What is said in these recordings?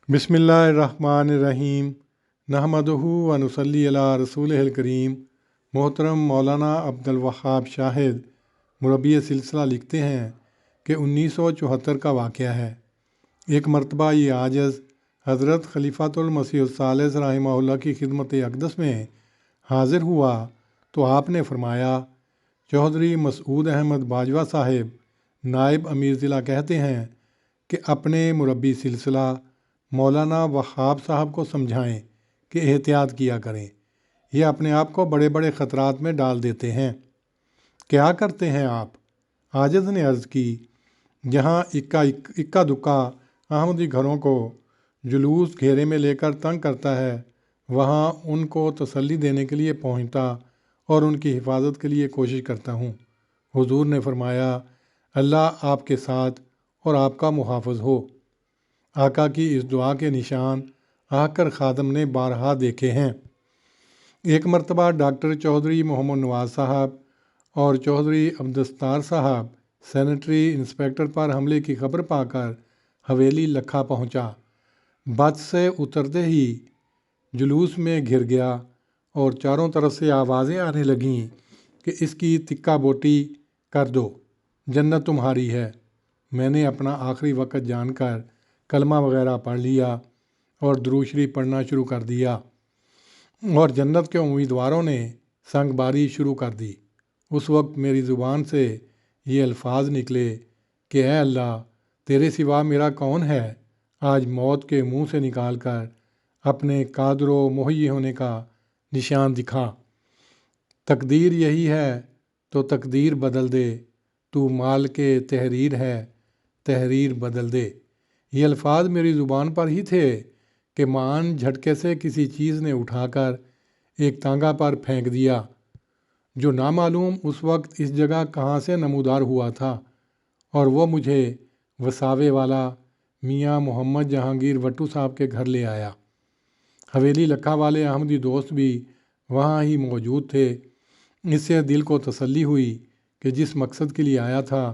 बिस्मिल्लाहिर्रहमानिर्रहीम नहमदुहु व नुसल्ली अला रसूलिहिल करीम। मोहतरम मौलाना अब्दुल वहाब शाहिद मुरब्बी सिलसिला लिखते हैं कि 1974 का वाक़या है। एक मरतबा ये आजज़ हज़रत खलीफातुल मसीह सालिस रहमहुल्लाह की खिदमत अक़दस में हाज़िर हुआ तो आपने फ़रमाया, चौधरी मसूद अहमद बाजवा साहिब नायब अमीर ज़िला कहते हैं कि अपने मुरब्बी सिलसिला मौलाना वहाब साहब को समझाएं कि एहतियात किया करें, ये अपने आप को बड़े बड़े ख़तरात में डाल देते हैं। क्या करते हैं आप? आजिज़ ने अर्ज़ की, जहाँ इक्का दुक्का अहमदी घरों को जुलूस घेरे में लेकर तंग करता है, वहाँ उनको तसल्ली देने के लिए पहुँचता और उनकी हिफाजत के लिए कोशिश करता हूँ। हुजूर ने फरमाया, अल्लाह आपके साथ और आपका मुहाफ़िज़ हो। आका की इस दुआ के निशान आकर खादम ने बारहा देखे हैं। एक मरतबा डॉक्टर चौधरी मोहम्मद नवाज साहब और चौधरी अब्दुस्तार साहब सैनिटरी इंस्पेक्टर पर हमले की खबर पाकर हवेली लखा पहुंचा। बस से उतरते ही जुलूस में घिर गया और चारों तरफ से आवाज़ें आने लगीं कि इसकी तिक्का बोटी कर दो, जन्नत तुम्हारी है। मैंने अपना आखिरी वक्त जानकर कलमा वगैरह पढ़ लिया और दुरूद शरीफ पढ़ना शुरू कर दिया और जन्नत के उम्मीदवारों ने संगबारी शुरू कर दी। उस वक्त मेरी ज़ुबान से ये अल्फाज निकले कि ऐ अल्लाह, तेरे सिवा मेरा कौन है। आज मौत के मुंह से निकाल कर अपने कादर व मुहय्यी होने का निशान दिखा। तकदीर यही है तो तकदीर बदल दे, तू माल के तहरीर है, तहरीर बदल दे। ये अल्फाज मेरी ज़ुबान पर ही थे कि मान झटके से किसी चीज़ ने उठाकर एक तांगा पर फेंक दिया, जो नामालूम उस वक्त इस जगह कहाँ से नमूदार हुआ था, और वो मुझे वसावे वाला मियाँ मोहम्मद जहांगीर वट्टू साहब के घर ले आया। हवेली लखा वाले अहमदी दोस्त भी वहाँ ही मौजूद थे। इससे दिल को तसल्ली हुई कि जिस मकसद के लिए आया था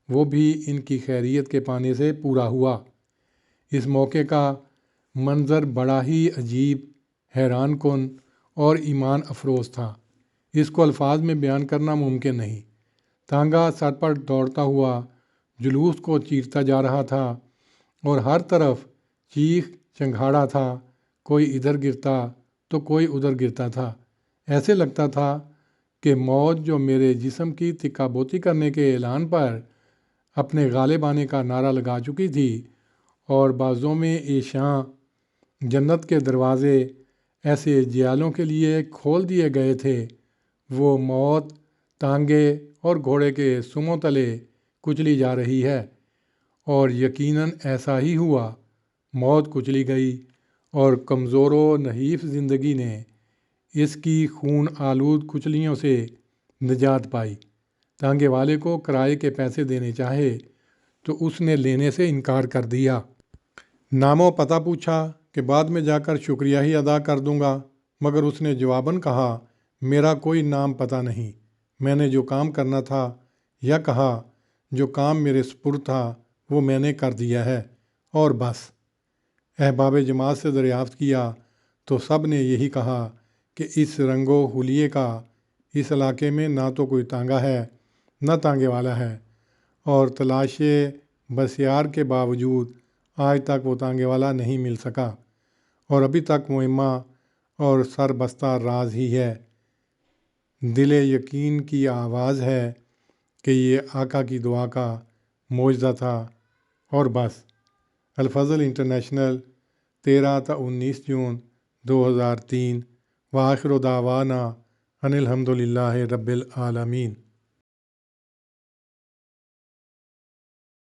वो भी इनकी खैरियत के पाने से पूरा हुआ। इस मौके का मंज़र बड़ा ही अजीब, हैरान कुन और ईमान अफरोज़ था। इसको अल्फाज में बयान करना मुमकिन नहीं। तांगा सर पर दौड़ता हुआ जुलूस को चीरता जा रहा था और हर तरफ चीख चंगाड़ा था। कोई इधर गिरता तो कोई उधर गिरता था। ऐसे लगता था कि मौत जो मेरे जिस्म की तिक्का बोती करने के ऐलान पर अपने गालिब आने का नारा लगा चुकी थी और बाज़ों में एशां जन्नत के दरवाज़े ऐसे जियालों के लिए खोल दिए गए थे, वो मौत तांगे और घोड़े के सुमों तले कुचली जा रही है। और यकीनन ऐसा ही हुआ। मौत कुचली गई और कमज़ोर व नहीफ़ ज़िंदगी ने इसकी खून आलूद कुचलियों से निजात पाई। तांगे वाले को किराए के पैसे देने चाहे तो उसने लेने से इनकार कर दिया। नामो पता पूछा कि बाद में जाकर शुक्रिया ही अदा कर दूंगा, मगर उसने जवाबन कहा, मेरा कोई नाम पता नहीं। मैंने जो काम करना था या कहा जो काम मेरे सुपुर्द था वो मैंने कर दिया है और बस। अहबाब जमात से दरियाफ़्त किया तो सब ने यही कहा कि इस रंगो हुलिये का इस इलाके में ना तो कोई तांगा है न तांगे वाला है, और तलाश बसियार के बावजूद आज तक वो तांगे वाला नहीं मिल सका और अभी तक मुहिम्मा और सरबस्ता राज ही है। दिल यकीन की आवाज़ है कि ये आका की दुआ का मोजज़ा था और बस। अल-फज़ल इंटरनेशनल 13 ता 19 जून 2003। व आखिर दावाना अनिल हम्दुलिल्लाहि रब्बिल आलमीन।